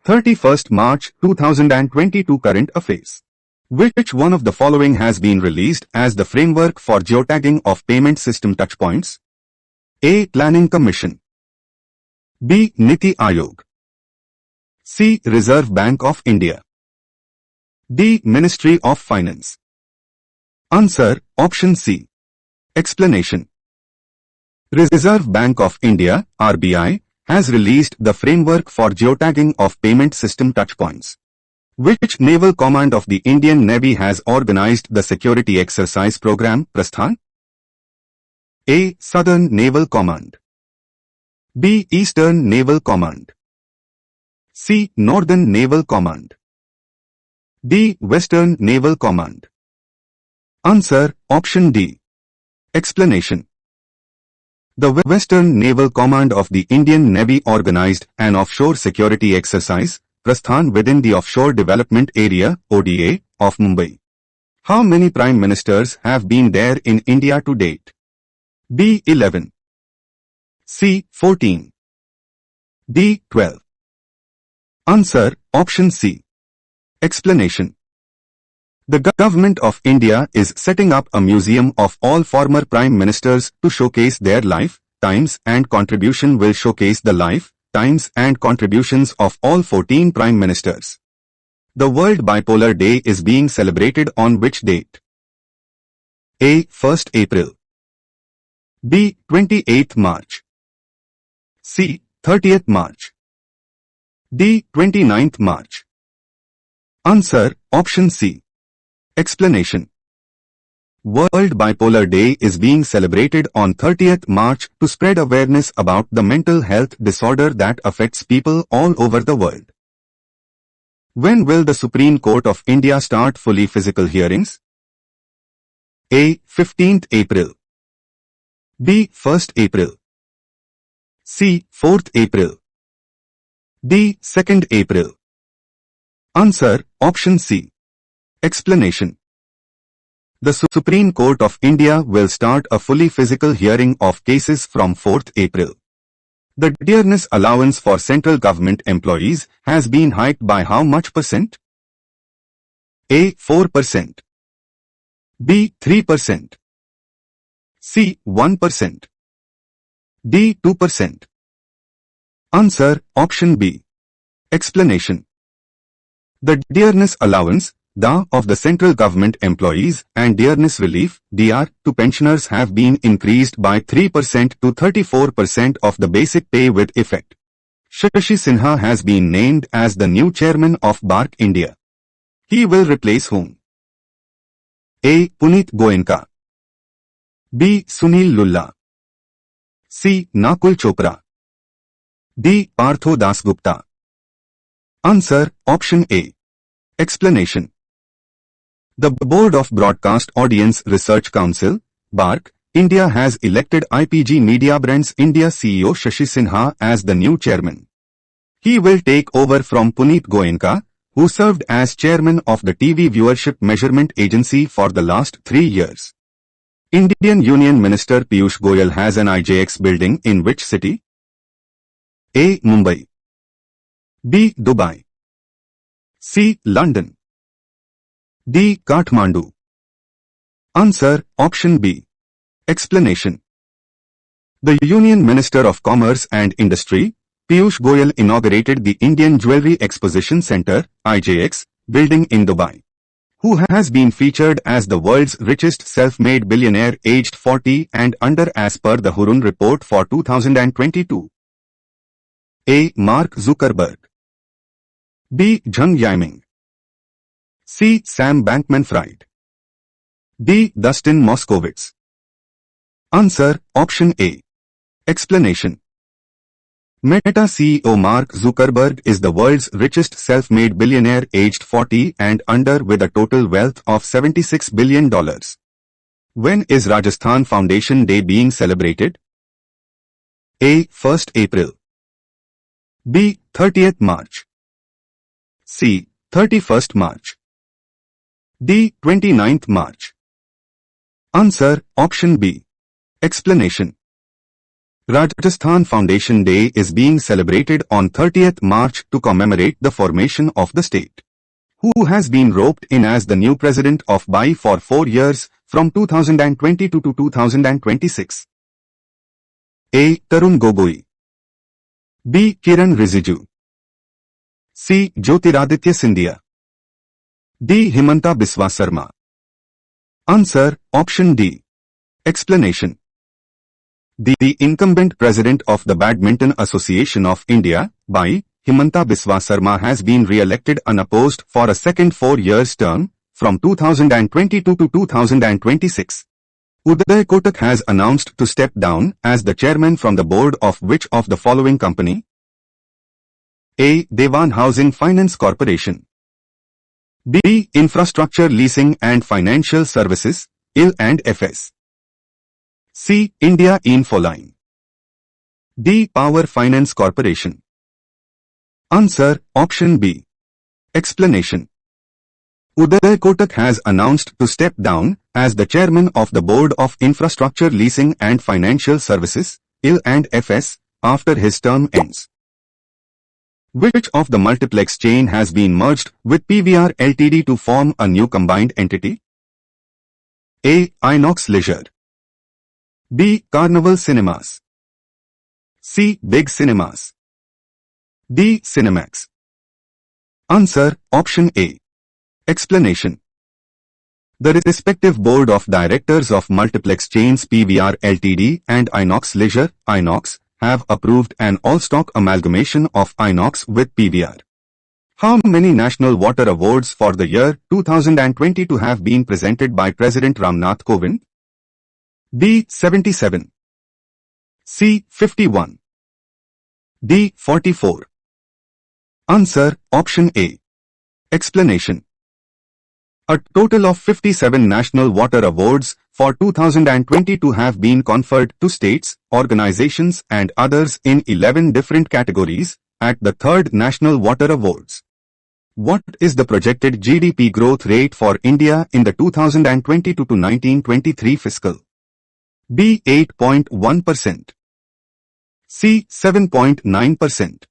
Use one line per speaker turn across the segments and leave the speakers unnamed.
31st March 2022 Current Affairs. Which one of the following has been released as the framework for geotagging of payment system touchpoints? A. Planning Commission. B. Niti Aayog. C. Reserve Bank of India. D. Ministry of Finance. Answer, option C. Explanation. Reserve Bank of India, RBI, has released the framework for geotagging of payment system touchpoints. Which Naval Command of the Indian Navy has organized the security exercise program, Prasthan? A. Southern Naval Command. B. Eastern Naval Command. C. Northern Naval Command. D. Western Naval Command. Answer, option D. Explanation. The Western Naval Command of the Indian Navy organized an offshore security exercise, Prasthan, within the Offshore Development Area, ODA, of Mumbai. How many Prime Ministers have been there in India to date? B. 11. C. 14. D. 12. Answer, option C. Explanation. The Government of India is setting up a museum of all former Prime Ministers to showcase their life, times and contribution will showcase the life, times and contributions of all 14 Prime Ministers. The World Bipolar Day is being celebrated on which date? A. 1st April. B. 28th March. C. 30th March. D. 29th March. Answer, option C. Explanation. World Bipolar Day is being celebrated on 30th March to spread awareness about the mental health disorder that affects people all over the world. When will the Supreme Court of India start fully physical hearings? A. 15th April. B. 1st April. C. 4th April. D. 2nd April. Answer, option C. Explanation. The Supreme Court of India will start a fully physical hearing of cases from 4th April. The dearness allowance for central government employees has been hiked by how much percent? A. 4%. B. 3%. C. 1%. D. 2%. Answer, option B. Explanation. The dearness allowance, DA, of the central government employees and dearness relief, DR, to pensioners have been increased by 3% to 34% of the basic pay with effect. Shashi Sinha has been named as the new chairman of BARC India. He will replace whom? A. Punit Goenka. B. Sunil Lulla. C. Nakul Chopra. D. Partho Dasgupta. Answer, option A. Explanation. The Board of Broadcast Audience Research Council, BARC, India has elected IPG Media Brands India CEO Shashi Sinha as the new chairman. He will take over from Punit Goenka, who served as chairman of the TV Viewership Measurement Agency for the last 3 years. Indian Union Minister Piyush Goyal has an IJX building in which city? A. Mumbai. B. Dubai. C. London. D. Kathmandu. Answer, option B. Explanation. The Union Minister of Commerce and Industry, Piyush Goyal, inaugurated the Indian Jewellery Exposition Centre, IJX, building in Dubai. Who has been featured as the world's richest self-made billionaire aged 40 and under as per the Hurun report for 2022? A. Mark Zuckerberg. B. Zheng Yiming. C. Sam Bankman-Fried. D. Dustin Moskowitz. Answer, option A. Explanation. Meta CEO Mark Zuckerberg is the world's richest self-made billionaire aged 40 and under with a total wealth of $76 billion. When is Rajasthan Foundation Day being celebrated? A. 1st April. B. 30th March. C. 31st March. D. 29th March. Answer, option B. Explanation. Rajasthan Foundation Day is being celebrated on 30th March to commemorate the formation of the state. Who has been roped in as the new president of BI for 4 years from 2022 to 2026? A. Tarun Gogoi, B. Kiran Rijiju, C. Jyotiraditya Scindia, D. Himanta Biswa Sarma. Answer, option D. Explanation. The incumbent president of the Badminton Association of India, BI, Himanta Biswa Sarma has been re-elected unopposed for a second 4-year term, from 2022 to 2026. Uday Kotak has announced to step down as the chairman from the board of which of the following company? A. Dewan Housing Finance Corporation, B. Infrastructure Leasing and Financial Services, IL&FS, C. India Infoline, D. Power Finance Corporation. Answer, option B. Explanation. Uday Kotak has announced to step down as the chairman of the Board of Infrastructure Leasing and Financial Services, IL&FS, after his term ends. Which of the multiplex chain has been merged with PVR Ltd to form a new combined entity? A. Inox Leisure, B. Carnival Cinemas, C. Big Cinemas, D. Cinemax. Answer, option A. Explanation. The respective board of directors of multiplex chains PVR Ltd and Inox Leisure, Inox, have approved an all-stock amalgamation of Inox with PVR. How many National Water Awards for the year 2022 have been presented by President Ramnath Kovind? B. 77, C. 51, D. 44. Answer, option A. Explanation. A total of 57 National Water Awards for 2022 have been conferred to states, organizations and others in 11 different categories at the 3rd National Water Awards. What is the projected GDP growth rate for India in the 2022 to 1923 fiscal? B. 8.1%, C. 7.9%,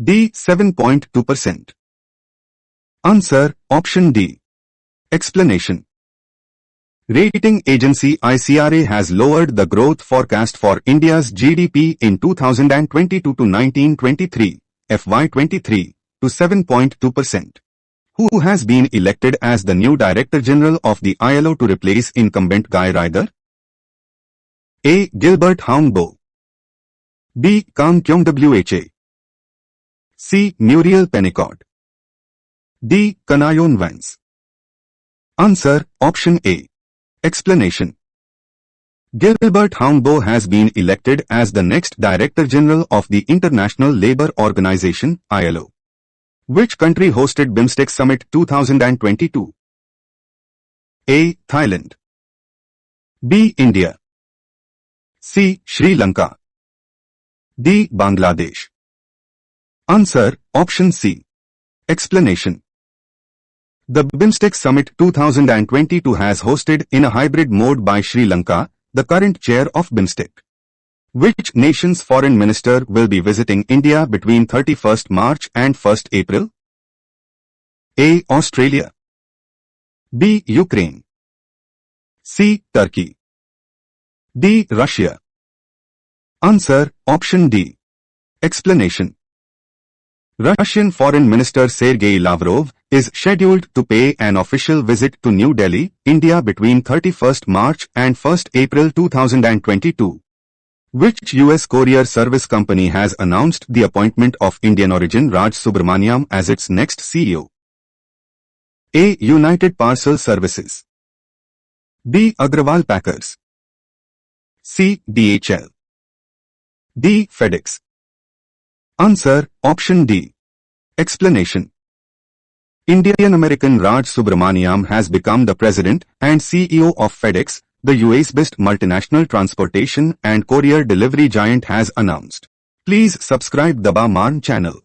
D. 7.2%. Answer, option D. Explanation. Rating agency ICRA has lowered the growth forecast for India's GDP in 2022 to 1923, FY23, to 7.2%. Who has been elected as the new Director General of the ILO to replace incumbent Guy Ryder? A. Gilbert Houngbo, B. Kam Kyung Wha, C. Muriel Pennicott, D. Kanayon Vance. Answer, option A. Explanation. Gilbert Houngbo has been elected as the next Director General of the International Labour Organization, ILO. Which country hosted BIMSTEC Summit 2022? A. Thailand, B. India, C. Sri Lanka, D. Bangladesh. Answer, option C. Explanation. The BIMSTEC Summit 2022 has hosted in a hybrid mode by Sri Lanka, the current chair of BIMSTEC. Which nation's foreign minister will be visiting India between 31st March and 1st April? A. Australia, B. Ukraine, C. Turkey, D. Russia. Answer, option D. Explanation. Russian Foreign Minister Sergei Lavrov is scheduled to pay an official visit to New Delhi, India between 31st March and 1st April 2022. Which U.S. courier service company has announced the appointment of Indian origin Raj Subramaniam as its next CEO? A. United Parcel Services, B. Agrawal Packers, C. DHL, D. FedEx. Answer, option D. Explanation. Indian-American Raj Subramaniam has become the president and CEO of FedEx, the US-based multinational transportation and courier delivery giant has announced. Please subscribe the Marn channel.